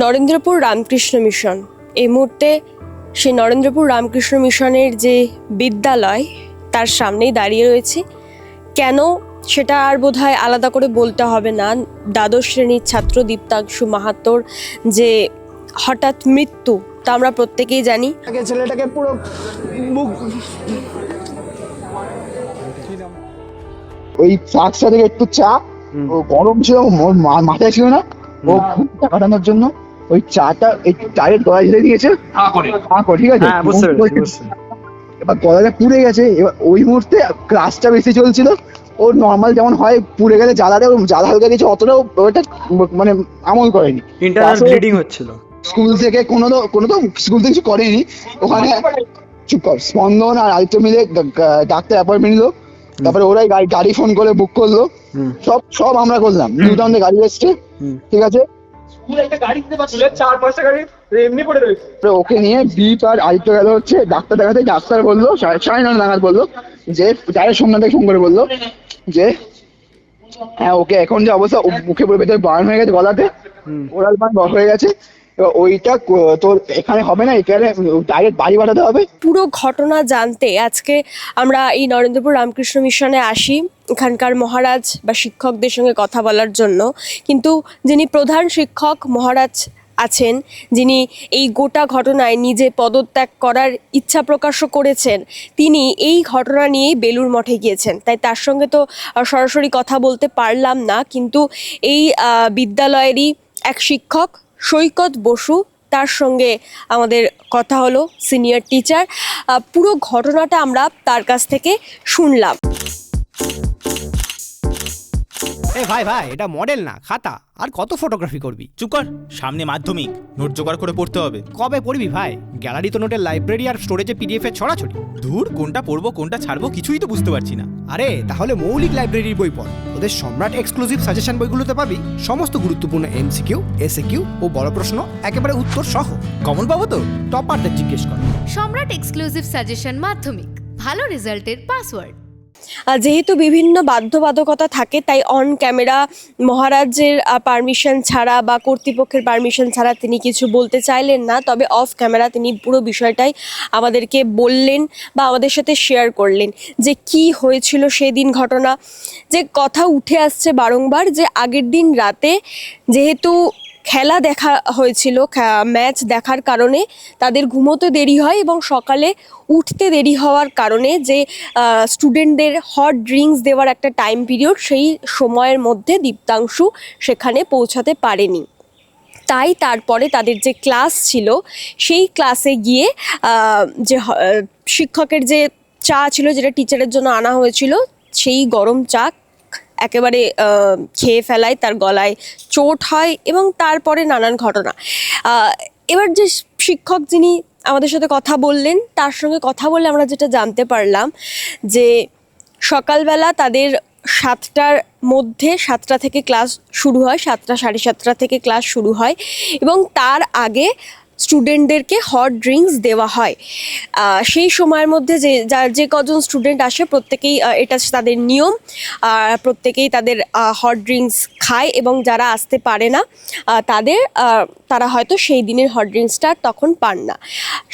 Narendrapur Ramakrishna mission এই মুহূর্তে সেই নরেন্দ্রপুর রামকৃষ্ণ মিশনের যে বিদ্যালয় তার সামনেই দাঁড়িয়ে রয়েছি। কেন সেটা আর বোধহয় আলাদা করে বলতে হবে না। দ্বাদশ শ্রেণীর ছাত্র দীপ্তাংশু মাহাতোর যে হঠাৎ মৃত্যু তা আমরা প্রত্যেকেই জানি। ছেলেটাকে পুরো ওই ফ্লাক্সটা থেকে একটু চা, ও গরম ছিল, মাথায় ছিল না, ও ঘুমটা কাটানোর জন্য ওই চাটা একটু চায়ের গলায় ঢেলে দিয়েছে। ঠিক আছে, এবার গলাটা পুড়ে গেছে। এবার ওই মুহূর্তে ক্লাসটা বেশি চলছিল, ওর নর্মাল যেমন হয় পুড়ে গেলে জ্বালাটা জ্বালা হালকা কিছু অতটাও ওটা মানে আমল করেনি। ইন্টারনাল ব্লিডিং হচ্ছিল। স্কুল থেকে কোনো তো স্কুল থেকে কিছু করেনি। ওখানে চুপ কর, স্পন্দন আর আদিত্য মিলে ডাক্তার অ্যাপয়েন্টমেন্ট নিল, তারপরে ওরাই গাড়ি ফোন করে বুক করলো, সব আমরা করলাম। নিউটাউন থেকে গাড়ি এসছে, ঠিক আছে, ওকে নিয়ে দীপ আর আদিত্য গেল হচ্ছে ডাক্তার দেখাতে। ডাক্তার বললো 9:30 নাগাদ বললো যে ডাইরেক্ট সোমনাথ থেকে ফোন করে বললো যে হ্যাঁ ওকে এখন যে অবস্থা, মুখে পুরো ভেতরে বার্ন হয়ে গেছে, গলাতে ওরাল বার্ন হয়ে গেছে। ওইটা তোর এখানে হবে না, এখানে ডাইরেক্ট বাড়ি পাঠাতে হবে। পুরো ঘটনা জানতে আজকে আমরা এই নরেন্দ্রপুর রামকৃষ্ণ মিশনে আসি এখানকার মহারাজ বা শিক্ষকদের সঙ্গে কথা বলার জন্য। কিন্তু যিনি প্রধান শিক্ষক মহারাজ আছেন, যিনি এই গোটা ঘটনায় নিজে পদত্যাগ করার ইচ্ছা প্রকাশও করেছেন, তিনি এই ঘটনা নিয়েই বেলুড় মঠে গিয়েছেন। তাই তার সঙ্গে তো সরাসরি কথা বলতে পারলাম না, কিন্তু এই বিদ্যালয়েরই এক শিক্ষক সৈকত বসু, তার সঙ্গে আমাদের কথা হলো, সিনিয়র টিচার। পুরো ঘটনাটা আমরা তার কাছ থেকে শুনলাম। ভাই এটা মডেল না, খাতা। আর কত ফটোগ্রাফি করবি? চুপ কর, সামনে মাধ্যমিক, নোট জোগাড় করে পড়তে হবে। কবে পড়বি ভাই? গ্যালারি তো নোটের লাইব্রেরি আর স্টোরেজে পিডিএফ এর ছড়াছড়ি। ধুর, কোনটা পড়বো কোনটা ছাড়বো কিছুই তো বুঝতে পারছি না। আরে তাহলে মৌলিক লাইব্রেরির বই পড়। ওদের সম্রাট এক্সক্লুসিভ সাজেশন বইগুলোতে পাবি সমস্ত গুরুত্বপূর্ণ এমসিকিউ, এসএকিউ ও বড় প্রশ্ন একেবারে উত্তর সহ। কমন পাবো তো? টপারদের জিজ্ঞেস কর। সম্রাট এক্সক্লুসিভ সাজেশন মাধ্যমিক, ভালো রেজাল্টের পাসওয়ার্ড। যেহেতু বিভিন্ন বাধ্যবাধকতা থাকে, তাই অন ক্যামেরা মহারাজের পারমিশন ছাড়া বা কর্তৃপক্ষের পারমিশন ছাড়া তিনি কিছু বলতে চাইলেন না। তবে অফ ক্যামেরা তিনি পুরো বিষয়টাই আমাদেরকে বললেন বা আমাদের সাথে শেয়ার করলেন যে কি হয়েছিল সেদিন। ঘটনা যে কথা উঠে আসছে বারংবার, যে আগের দিন রাতে যেহেতু খেলা দেখা হয়েছিল, ম্যাচ দেখার কারণে তাদের ঘুমোতে দেরি হয় এবং সকালে উঠতে দেরি হওয়ার কারণে যে স্টুডেন্টদের হট ড্রিঙ্কস দেওয়ার একটা টাইম পিরিয়ড, সেই সময়ের মধ্যে দীপ্তাংশু সেখানে পৌঁছাতে পারেনি। তাই তারপরে তাদের যে ক্লাস ছিল সেই ক্লাসে গিয়ে যে শিক্ষকের যে চা ছিল, যেটা টিচারের জন্য আনা হয়েছিল, সেই গরম চা একেবারে খেয়ে ফেলায় তার গলায় চোট হয় এবং তারপরে নানান ঘটনা। এবার যে শিক্ষক যিনি আমাদের সাথে কথা বললেন, তার সঙ্গে কথা বলে আমরা যেটা জানতে পারলাম যে সকালবেলা তাদের 7টার মধ্যে 7টা থেকে ক্লাস শুরু হয়, 7টা 7:30 থেকে ক্লাস শুরু হয় এবং তার আগে স্টুডেন্টদেরকে হট ড্রিঙ্কস দেওয়া হয়। সেই সময়ের মধ্যে যে কজন স্টুডেন্ট আসে প্রত্যেকেই, এটা তাদের নিয়ম, প্রত্যেকেই তাদের হট ড্রিঙ্কস খায় এবং যারা আসতে পারে না তারা হয়তো সেই দিনের হট ড্রিঙ্কসটা তখন পান না।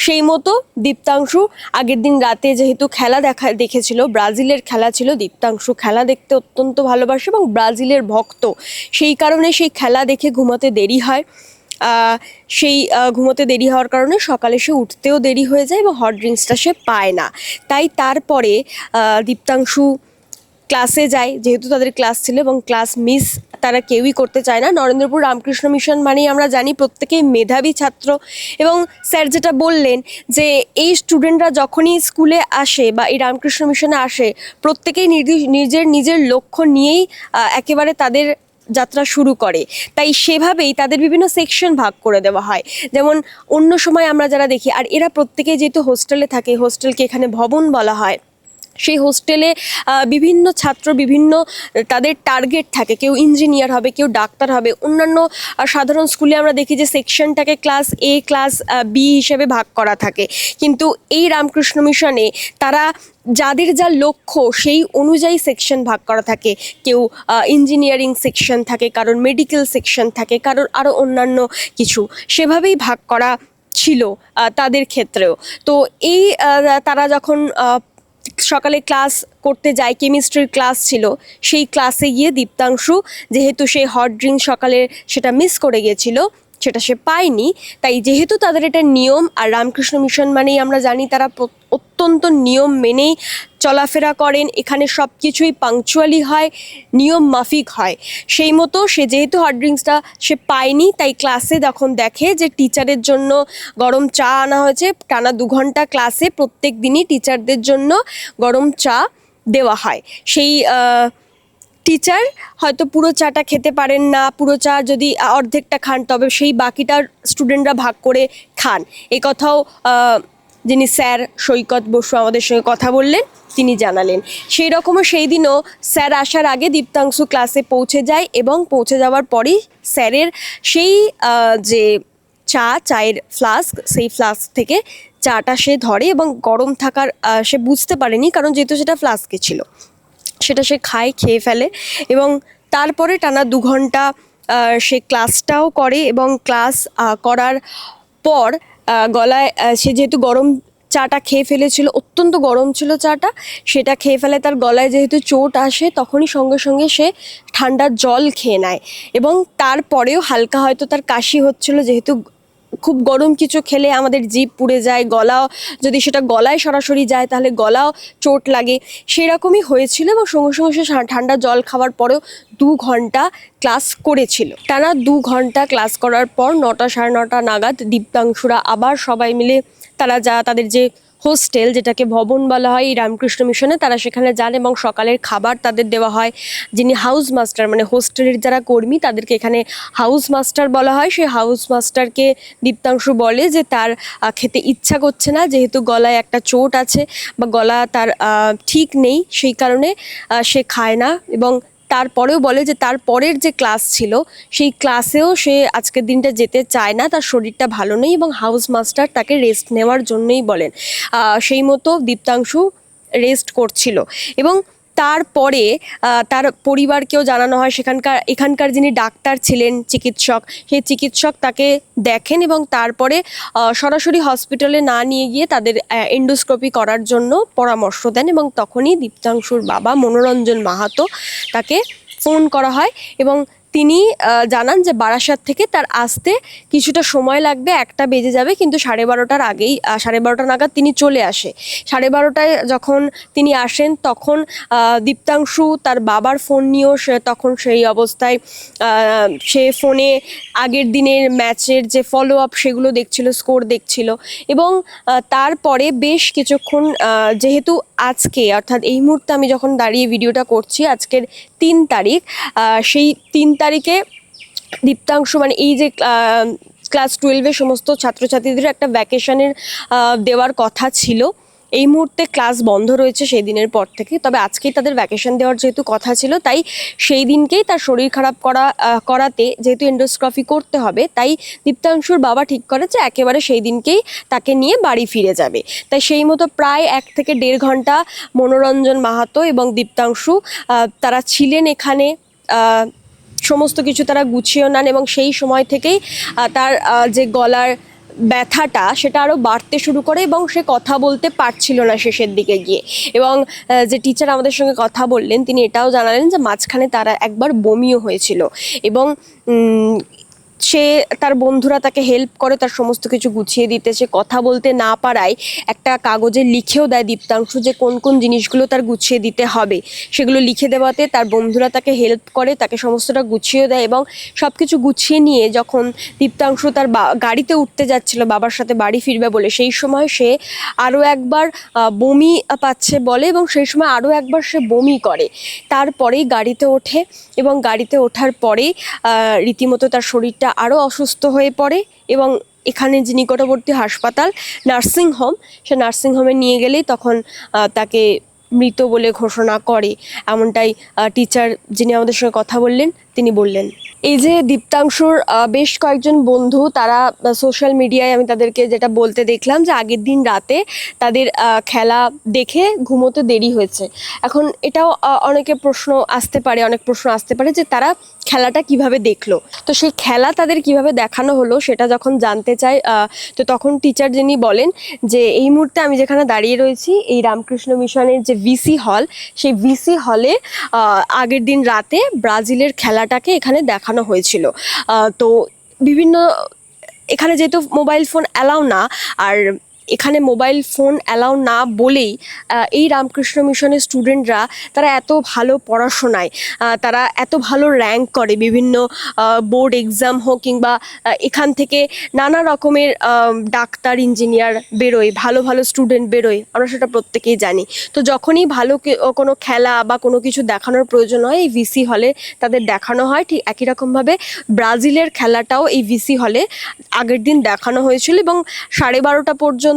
সেই মতো দীপ্তাংশু আগের দিন রাতে যেহেতু খেলা দেখেছিল, ব্রাজিলের খেলা ছিল, দীপ্তাংশু খেলা দেখতে অত্যন্ত ভালোবাসে এবং ব্রাজিলের ভক্ত, সেই কারণে সেই খেলা দেখে ঘুমাতে দেরি হয়। সেই ঘুমোতে দেরি হওয়ার কারণে সকালে সে উঠতেও দেরি হয়ে যায় এবং হট ড্রিঙ্কসটা সে পায় না। তাই তারপরে দীপ্তাংশু ক্লাসে যায়, যেহেতু তাদের ক্লাস ছিল এবং ক্লাস মিস তারা কেউই করতে চায় না। নরেন্দ্রপুর রামকৃষ্ণ মিশন মানেই আমরা জানি প্রত্যেকেই মেধাবী ছাত্র, এবং স্যার যেটা বললেন যে এই স্টুডেন্টরা যখনই স্কুলে আসে বা এই রামকৃষ্ণ মিশনে আসে, প্রত্যেকেই নিজের লক্ষ্য নিয়েই একেবারে তাদের যাত্রা শুরু করে। তাই সেভাবেই তাদের বিভিন্ন সেকশন ভাগ করে দেওয়া হয়। যেমন অন্য সময় আমরা যারা দেখি, আর এরা প্রত্যেকেই যেহেতু হোস্টেলে থাকে, হোস্টেলকে এখানে ভবন বলা হয়, সেই হোস্টেলে বিভিন্ন ছাত্র বিভিন্ন তাদের টার্গেট থাকে, কেউ ইঞ্জিনিয়ার হবে, কেউ ডাক্তার হবে। অন্যান্য সাধারণ স্কুলে আমরা দেখি যে সেকশনটাকে ক্লাস এ ক্লাস বি হিসেবে ভাগ করা থাকে, কিন্তু এই রামকৃষ্ণ মিশনে তারা যাদের যা লক্ষ্য সেই অনুযায়ী সেকশন ভাগ করা থাকে। কেউ ইঞ্জিনিয়ারিং সেকশন থাকে, কারোর মেডিকেল সেকশন থাকে, কারোর আরও অন্যান্য কিছু, সেভাবেই ভাগ করা ছিল তাদের ক্ষেত্রেও। তো এই তারা যখন সকালে ক্লাস করতে যায়, কেমিস্ট্রির ক্লাস ছিল, সেই ক্লাসে গিয়ে দীপ্তাংশু যেহেতু সেই হট ড্রিঙ্ক সকালে সেটা মিস করে গেছিল, সেটা সে পায়নি, তাই যেহেতু তাদের এটা নিয়ম, আর রামকৃষ্ণ মিশন মানেই আমরা জানি তারা অত্যন্ত নিয়ম মেনেই চলাফেরা করেন, এখানে সব কিছুই পাংচুয়ালি হয়, নিয়ম মাফিক হয়। সেই মতো সে যেহেতু হট ড্রিঙ্কসটা সে পায়নি, তাই ক্লাসে যখন দেখে যে টিচারের জন্য গরম চা আনা হয়েছে, টানা 2 ঘন্টা ক্লাসে প্রত্যেক দিনই টিচারদের জন্য গরম চা দেওয়া হয়। সেই টিচার হয়তো পুরো চাটা খেতে পারেন না, পুরো চা যদি অর্ধেকটা খান তবে সেই বাকিটা স্টুডেন্টরা ভাগ করে খান। এ কথাও যিনি স্যার সৈকত বসু আমাদের সঙ্গে কথা বললেন তিনি জানালেন। সেই রকমও সেই দিনও স্যার আসার আগে দীপ্তাংশু ক্লাসে পৌঁছে যায়, এবং পৌঁছে যাওয়ার পরেই স্যারের সেই যে চায়ের ফ্লাস্ক, সেই ফ্লাস্ক থেকে চাটা সে ধরে, এবং গরম থাকার সে বুঝতে পারেনি, কারণ যেহেতু সেটা ফ্লাস্কে ছিল, সেটা সে খেয়ে ফেলে। এবং তারপরে টানা 2 ঘন্টা সে ক্লাসটাও করে, এবং ক্লাস করার পর গলায় সে যেহেতু গরম চাটা খেয়ে ফেলেছিল, অত্যন্ত গরম ছিল চাটা, সেটা খেয়ে ফেলে, তার গলায় যেহেতু চোট আসে তখনই সঙ্গে সঙ্গে সে ঠান্ডা জল খেয়ে নেয়। এবং তারপরেও হালকা হয়তো তার কাশি হচ্ছিল, যেহেতু খুব গরম কিছু খেলে আমাদের জিভ পুড়ে যায়, গলাও যদি সেটা গলায় সরাসরি যায় তাহলে গলাও চোট লাগে, সেরকমই হয়েছিল। এবং সঙ্গে সঙ্গে সে ঠান্ডা জল খাওয়ার পরেও 2 ঘন্টা ক্লাস করেছিল। টানা 2 ঘন্টা ক্লাস করার পর 9টা সাড়ে 9টা নাগাদ দীপ্তাংশুরা আবার সবাই মিলে তাদের যে হোস্টেল, যেটাকে ভবন বলা হয় এই রামকৃষ্ণ মিশনে, তারা সেখানে যান, এবং সকালের খাবার তাদের দেওয়া হয়। যিনি হাউস মাস্টার, মানে হোস্টেলের যারা কর্মী তাদেরকে এখানে হাউস মাস্টার বলা হয়, সেই হাউস মাস্টারকে দীপ্তাংশু বলে যে তার খেতে ইচ্ছা করছে না, যেহেতু গলায় একটা চোট আছে বা গলা তার ঠিক নেই, সেই কারণে সে খায় না। এবং তারপরেও বলে যে তার পরের যে ক্লাস ছিল সেই ক্লাসেও সে আজকের দিনটা যেতে চায় না, তার শরীরটা ভালো নেই, এবং হাউস মাস্টার তাকে রেস্ট নেওয়ার জন্যই বলেন। সেই মতো দীপ্তাংশু রেস্ট করছিল। এবং তারপরে তার পরিবারকেও জানানো হয়, এখানকার যিনি ডাক্তার ছিলেন, চিকিৎসক, সেই চিকিৎসক তাকে দেখেন, এবং তারপরে সরাসরি হসপিটালে না নিয়ে গিয়ে তাদের এন্ডোস্কোপি করার জন্য পরামর্শ দেন। এবং তখনই দীপ্তাংশুর বাবা মনোরঞ্জন মাহাতো তাকে ফোন করা হয়, এবং তিনি জানান যে বারাসাত থেকে তার আসতে কিছুটা সময় লাগবে, 1টা বেজে যাবে, কিন্তু 12:30টার আগেই 12:30 নাগাদ তিনি চলে আসে। 12:30টায় যখন তিনি আসেন তখন দীপ্তাংশু তার বাবার ফোন নিয়েও তখন সেই অবস্থায় সে ফোনে আগের দিনের ম্যাচের যে ফলো আপ সেগুলো দেখছিল, স্কোর দেখছিল। এবং তারপরে বেশ কিছুক্ষণ, যেহেতু আজকে অর্থাৎ এই মুহূর্তে আমি যখন দাঁড়িয়ে ভিডিওটা করছি, আজকের 3 তারিখ, সেই 3 তারিখে দীপ্তাংশু, মানে এই যে ক্লাস 12-এর সমস্ত ছাত্রছাত্রীদের একটা ভ্যাকেশনের দেওয়ার কথা ছিল, এই মুহূর্তে ক্লাস বন্ধ রয়েছে সেই দিনের পর থেকে, তবে আজকেই তাদের ভ্যাকেশন দেওয়ার যেহেতু কথা ছিল, তাই সেই দিনকেই তার শরীর খারাপ করাতে যেহেতু এন্ডোস্কোপি করতে হবে, তাই দীপ্তাংশুর বাবা ঠিক করে যে একেবারে সেই দিনকেই তাকে নিয়ে বাড়ি ফিরে যাবে। তাই সেই মতো প্রায় 1 থেকে 1.5 ঘন্টা মনোরঞ্জন মাহাতো এবং দীপ্তাংশু তারা ছিলেন এখানে, সমস্ত কিছু তারা গুছিয়ে নেন, এবং সেই সময় থেকেই তার যে গলার ব্যথাটা সেটা আরও বাড়তে শুরু করে, এবং সে কথা বলতে পারছিল না শেষের দিকে গিয়ে। এবং যে টিচার আমাদের সঙ্গে কথা বললেন তিনি এটাও জানালেন যে মাঝখানে তারা একবার বমিও হয়েছিল, এবং সে তার বন্ধুরা তাকে হেল্প করে তার সমস্ত কিছু গুছিয়ে দিতে। সে কথা বলতে না পারায় একটা কাগজে লিখেও দেয় দীপ্তাংশু যে কোন কোন জিনিসগুলো তার গুছিয়ে দিতে হবে, সেগুলো লিখে দেওয়াতে তার বন্ধুরা তাকে হেল্প করে, তাকে সমস্তটা গুছিয়ে দেয়। এবং সব কিছু গুছিয়ে নিয়ে যখন দীপ্তাংশু তার গাড়িতে উঠতে যাচ্ছিল বাবার সাথে বাড়ি ফিরবে বলে, সেই সময় সে আরও একবার বমি পাচ্ছে বলে, এবং সেই সময় আরও একবার সে বমি করে। তারপরেই গাড়িতে ওঠে, এবং গাড়িতে ওঠার পরেই রীতিমতো তার শরীরটা আরও অসুস্থ হয়ে পড়ে। এবং এখানে যে নিকটবর্তী হাসপাতাল নার্সিংহোম, সে নার্সিংহোমে নিয়ে গেলেই তখন তাকে মৃত বলে ঘোষণা করে, এমনটাই টিচার যিনি আমাদের সঙ্গে কথা বললেন তিনি বললেন। এই যে দীপ্তাংশুর বেশ কয়েকজন বন্ধু, তারা সোশ্যাল মিডিয়ায় আমি তাদেরকে যেটা বলতে দেখলাম যে আগের দিন রাতে তাদের খেলা দেখে ঘুমোতে দেরি হয়েছে। এখন এটাও অনেক প্রশ্ন আসতে পারে যে তারা খেলাটা কিভাবে দেখলো, তো সেই খেলা তাদের কিভাবে দেখানো হলো সেটা যখন জানতে চাই, তো তখন টিচার যিনি বলেন যে এই মুহূর্তে আমি যেখানে দাঁড়িয়ে রয়েছি এই রামকৃষ্ণ মিশনের যে ভিসি হল, সেই ভিসি হলে আগের দিন রাতে ব্রাজিলের খেলাটাকে এখানে দেখানো হয়েছিল। তো বিভিন্ন এখানে যেহেতু মোবাইল ফোন অ্যালাউ না, আর এখানে মোবাইল ফোন অ্যালাউ না বলেই এই রামকৃষ্ণ মিশনের স্টুডেন্টরা তারা এত ভালো পড়াশোনায়, তারা এত ভালো র্যাঙ্ক করে, বিভিন্ন বোর্ড এক্সাম হোক কিংবা এখান থেকে নানা রকমের ডাক্তার ইঞ্জিনিয়ার বেরোয়, ভালো ভালো স্টুডেন্ট বেরোয়, আমরা সেটা প্রত্যেকেই জানি। তো যখনই ভালো কোনো খেলা বা কোনো কিছু দেখানোর প্রয়োজন হয় এই ভিসি হলে তাদের দেখানো হয়। ঠিক একই রকমভাবে ব্রাজিলের খেলাটাও এই ভিসি হলে আগের দিন দেখানো হয়েছিল এবং 12:30 পর্যন্ত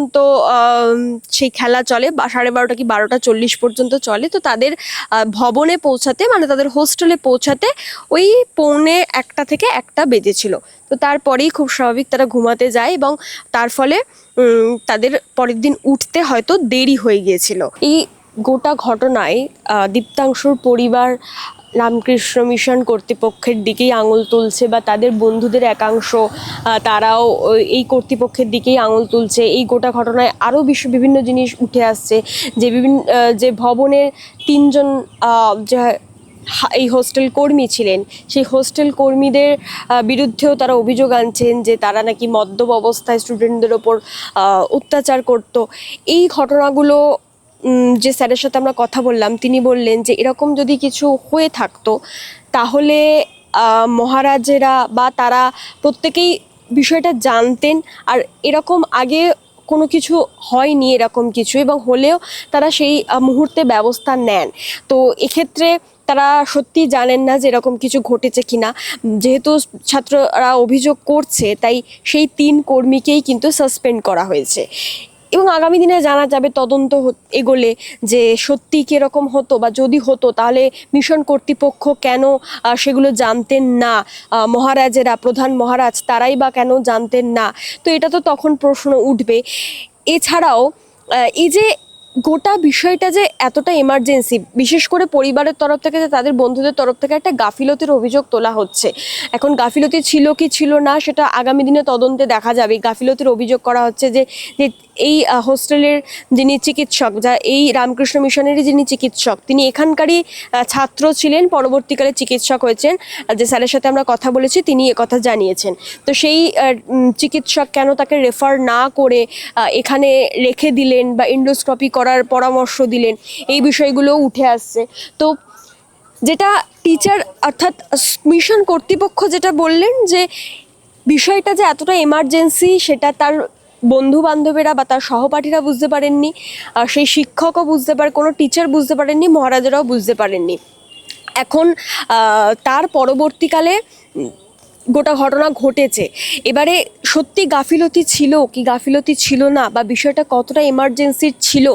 সেই খেলা চলে, বা 12:30 কি 12:40 পর্যন্ত চলে। তো তাদের ভবনে পৌঁছাতে, মানে তাদের হোস্টেলে পৌঁছাতে ওই 1:45 থেকে 1টা বেজেছিল। তো তারপরেই খুব স্বাভাবিক তারা ঘুমাতে যায় এবং তার ফলে তাদের পরের দিন উঠতে হয়তো দেরি হয়ে গিয়েছিল। এই গোটা ঘটনায় দীপ্তাংশুর পরিবার রামকৃষ্ণ মিশন কর্তৃপক্ষের দিকেই আঙুল তুলছে, বা তাদের বন্ধুদের একাংশ তারাও এই কর্তৃপক্ষের দিকেই আঙুল তুলছে। এই গোটা ঘটনায় আরও বিভিন্ন জিনিস উঠে আসছে, যে যে ভবনের 3জন যে এই হোস্টেল কর্মী ছিলেন, সেই হোস্টেল কর্মীদের বিরুদ্ধেও তারা অভিযোগ আনছেন যে তারা নাকি মদ্যপ অবস্থায় স্টুডেন্টদের ওপর অত্যাচার করত। এই ঘটনাগুলো যে স্যারের সাথে আমরা কথা বললাম তিনি বললেন যে এরকম যদি কিছু হয়ে থাকতো তাহলে মহারাজেরা বা তারা প্রত্যেকেই বিষয়টা জানতেন, আর এরকম আগে কোনো কিছু হয়নি এরকম কিছু, এবং হলেও তারা সেই মুহূর্তে ব্যবস্থা নেন। তো এক্ষেত্রে তারা সত্যি জানেন না যে এরকম কিছু ঘটেছে কিনা। যেহেতু ছাত্ররা অভিযোগ করছে তাই সেই 3 কর্মীকেই কিন্তু সাসপেন্ড করা হয়েছে এবং আগামী দিনে জানা যাবে তদন্ত এগোলে যে সত্যি কীরকম হতো, বা যদি হতো তাহলে মিশন কর্তৃপক্ষ কেন সেগুলো জানতেন না, মহারাজেরা, প্রধান মহারাজ তারাই বা কেন জানতেন না। তো এটা তো তখন প্রশ্ন উঠবে। এছাড়াও এই যে গোটা বিষয়টা যে এতটা এমার্জেন্সি, বিশেষ করে পরিবারের তরফ থেকে, যে তাদের বন্ধুদের তরফ থেকে একটা গাফিলতির অভিযোগ তোলা হচ্ছে। এখন গাফিলতি ছিল কি ছিল না সেটা আগামী দিনে তদন্তে দেখা যাবে। গাফিলতির অভিযোগ করা হচ্ছে যে এই হোস্টেলের যিনি চিকিৎসক, যা এই রামকৃষ্ণ মিশনেরই যিনি চিকিৎসক, তিনি এখানকারই ছাত্র ছিলেন, পরবর্তীকালে চিকিৎসক হয়েছেন। যে স্যারের সাথে আমরা কথা বলেছি তিনি একথা জানিয়েছেন। তো সেই চিকিৎসক কেন তাকে রেফার না করে এখানে রেখে দিলেন বা এন্ডোস্কপি করার পরামর্শ দিলেন, এই বিষয়গুলো উঠে আসছে। তো যেটা টিচার অর্থাৎ মিশন কর্তৃপক্ষ যেটা বললেন যে বিষয়টা যে এতটা এমার্জেন্সি সেটা তার বন্ধু বান্ধবেরা বা তার সহপাঠীরা বুঝতে পারেননি, সেই শিক্ষকও বুঝতে কোনো টিচার বুঝতে পারেননি, মহারাজারাও বুঝতে পারেননি। এখন তার পরবর্তীকালে গোটা ঘটনা ঘটেছে। এবারে সত্যি গাফিলতি ছিল কি গাফিলতি ছিল না, বা বিষয়টা কতটা এমার্জেন্সির ছিল,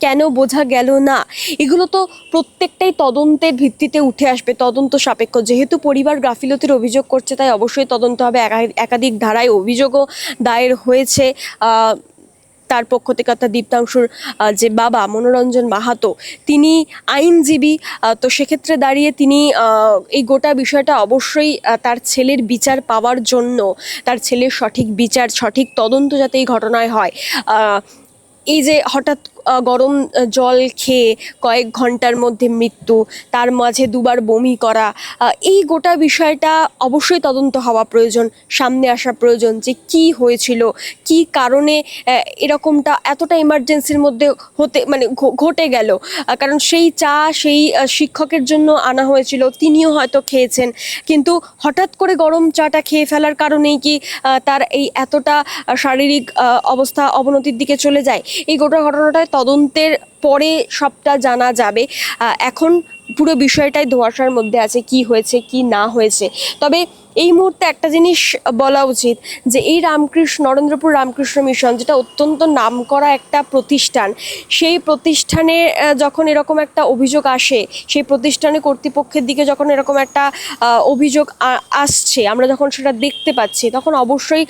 কেন বোঝা গেল না, এগুলো তো প্রত্যেকটাই তদন্তের ভিত্তিতে উঠে আসবে, তদন্ত সাপেক্ষ। যেহেতু পরিবার গাফিলতির অভিযোগ করছে তাই অবশ্যই তদন্ত হবে। একাধিক ধারায় অভিযোগও দায়ের হয়েছে। তার পক্ষ থেকে অর্থাৎ দীপ্তাংশুর যে বাবা মনোরঞ্জন মাহাতো তিনি আইনজীবী, তো সেক্ষেত্রে দাঁড়িয়ে তিনি এই গোটা বিষয়টা অবশ্যই তার ছেলের বিচার পাওয়ার জন্য, তার ছেলের সঠিক বিচার, সঠিক তদন্ত যাতে এই ঘটনায় হয়। এই যে হঠাৎ গরম জল খেয়ে কয়েক ঘন্টার মধ্যে মৃত্যু, তার মাঝে 2বার বমি করা, এই গোটা বিষয়টা অবশ্যই তদন্ত হওয়া প্রয়োজন, সামনে আসা প্রয়োজন যে কি হয়েছিল, কি কারণে এরকমটা এতটা এমার্জেন্সির মধ্যে ঘটে গেল। কারণ সেই চা সেই শিক্ষকের জন্য আনা হয়েছিল, তিনিও হয়তো খেয়েছেন, কিন্তু হঠাৎ করে গরম চাটা খেয়ে ফেলার কারণেই কি তার এই এতটা শারীরিক অবস্থা অবনতির দিকে চলে যায়। এই গোটা ঘটনাটায় তদন্তের পরে সবটা জানা যাবে। এখন পুরো বিষয়টাই ধোঁয়াশার মধ্যে আছে, কি হয়েছে কি না হয়েছে। তবে এই মুহূর্তে একটা জিনিস বলা উচিত যে এই নরেন্দ্রপুর রামকৃষ্ণ মিশন, যেটা অত্যন্ত নামকরা একটা প্রতিষ্ঠান, সেই প্রতিষ্ঠানে যখন এরকম একটা অভিযোগ আসে, সেই প্রতিষ্ঠানে কর্তৃপক্ষের দিকে যখন এরকম একটা অভিযোগ আসছে, আমরা যখন সেটা দেখতে পাচ্ছি, তখন অবশ্যই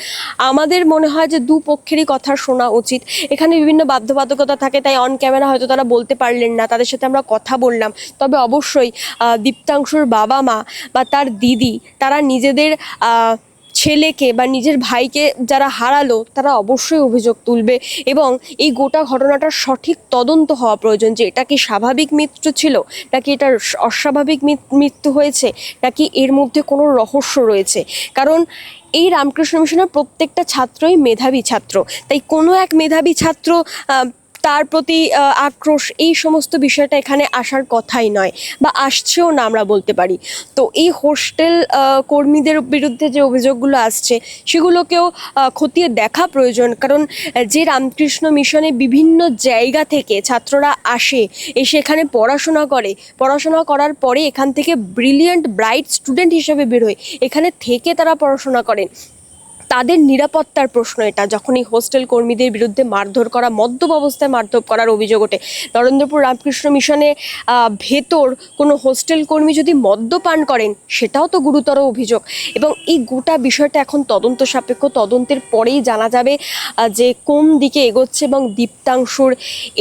আমাদের মনে হয় যে দুপক্ষেরই কথা শোনা উচিত। এখানে বিভিন্ন বাধ্যবাধকতা থাকে, তাই অন ক্যামেরা হয়তো তারা বলতে পারলেন না, তাদের সাথে আমরা কথা বললাম। তবে অবশ্যই দীপ্তাংশুর বাবা মা বা তার দিদি, তারা নিজেদের ছেলেকে বা নিজের ভাইকে যারা হারালো, তারা অবশ্যই অভিযোগ তুলবে এবং এই গোটা ঘটনাটার সঠিক তদন্ত হওয়া প্রয়োজন, যে এটা কি স্বাভাবিক মৃত্যু ছিল, নাকি এটা অস্বাভাবিক মৃত্যু হয়েছে, নাকি এর মধ্যে কোনো রহস্য রয়েছে। কারণ এই রামকৃষ্ণ মিশনের প্রত্যেকটা ছাত্রই মেধাবী ছাত্র, তাই কোনো এক মেধাবী ছাত্র তার প্রতি আক্রোশ, এই সমস্ত বিষয়টা এখানে আসার কথাই নয়, বা আসছেও না আমরা বলতে পারি। তো এই হোস্টেল কর্মীদের বিরুদ্ধে যে অভিযোগগুলো আসছে, সেগুলোকেও খতিয়ে দেখা প্রয়োজন। কারণ যে রামকৃষ্ণ মিশনে বিভিন্ন জায়গা থেকে ছাত্ররা এসে এখানে পড়াশোনা করার পরে এখান থেকে ব্রিলিয়ান্ট ব্রাইট স্টুডেন্ট হিসেবে বেরোয়, এখানে থেকে তারা পড়াশোনা করেন। তাদের নিরাপত্তার প্রশ্ন এটা, যখন এই হোস্টেল কর্মীদের বিরুদ্ধে মারধর করা, মদ্যপ অবস্থায় মারধর করার অভিযোগ ওঠে। নরেন্দ্রপুর রামকৃষ্ণ মিশনে ভেতর কোনো হোস্টেল কর্মী যদি মদ্যপান করেন, সেটাও তো গুরুতর অভিযোগ। এবং এই গোটা বিষয়টা এখন তদন্ত সাপেক্ষ, তদন্তের পরেই জানা যাবে যে কোন দিকে এগোচ্ছে, এবং দীপ্তাংশুর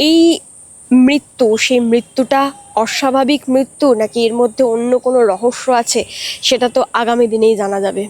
এই মৃত্যু, সেই মৃত্যুটা অস্বাভাবিক মৃত্যু নাকি এর মধ্যে অন্য কোনো রহস্য আছে, সেটা তো আগামী দিনেই জানা যাবে।